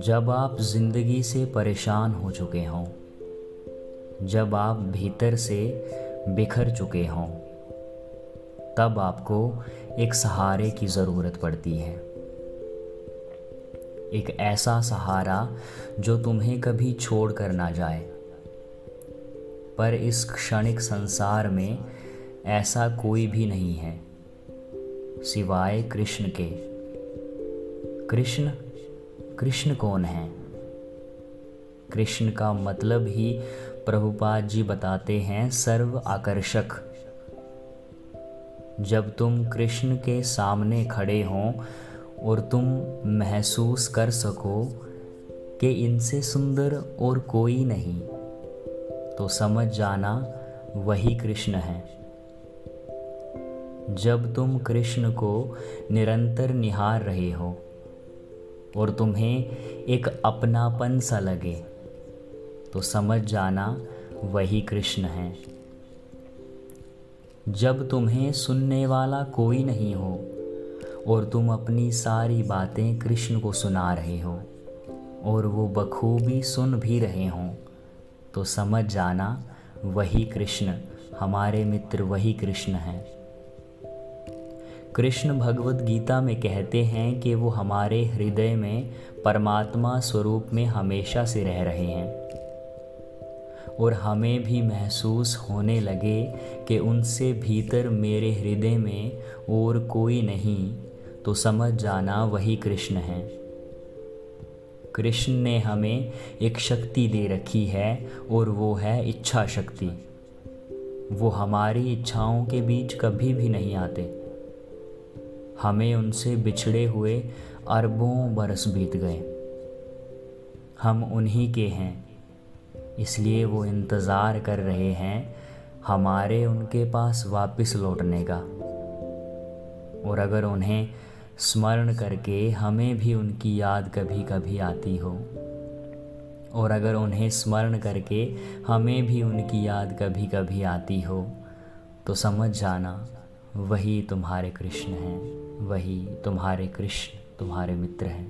जब आप जिंदगी से परेशान हो चुके हों, जब आप भीतर से बिखर चुके हों, तब आपको एक सहारे की ज़रूरत पड़ती है। एक ऐसा सहारा जो तुम्हें कभी छोड़ कर ना जाए। पर इस क्षणिक संसार में ऐसा कोई भी नहीं है सिवाय कृष्ण के। कृष्ण कृष्ण कौन है? कृष्ण का मतलब ही प्रभुपाद जी बताते हैं सर्व आकर्षक। जब तुम कृष्ण के सामने खड़े हों और तुम महसूस कर सको कि इनसे सुंदर और कोई नहीं, तो समझ जाना वही कृष्ण है। जब तुम कृष्ण को निरंतर निहार रहे हो और तुम्हें एक अपनापन सा लगे, तो समझ जाना वही कृष्ण है। जब तुम्हें सुनने वाला कोई नहीं हो और तुम अपनी सारी बातें कृष्ण को सुना रहे हो और वो बखूबी सुन भी रहे हों, तो समझ जाना वही कृष्ण, हमारे मित्र वही कृष्ण हैं। कृष्ण भगवत गीता में कहते हैं कि वो हमारे हृदय में परमात्मा स्वरूप में हमेशा से रह रहे हैं और हमें भी महसूस होने लगे कि उनसे भीतर मेरे हृदय में और कोई नहीं, तो समझ जाना वही कृष्ण है। कृष्ण ने हमें एक शक्ति दे रखी है और वो है इच्छा शक्ति। वो हमारी इच्छाओं के बीच कभी भी नहीं आते। हमें उनसे बिछड़े हुए अरबों बरस बीत गए। हम उन्हीं के हैं, इसलिए वो इंतज़ार कर रहे हैं हमारे उनके पास वापस लौटने का। और अगर उन्हें स्मरण करके हमें भी उनकी याद कभी कभी आती हो, और अगर उन्हें स्मरण करके हमें भी उनकी याद कभी कभी आती हो, तो समझ जाना वही तुम्हारे कृष्ण हैं, वही तुम्हारे कृष्ण तुम्हारे मित्र हैं।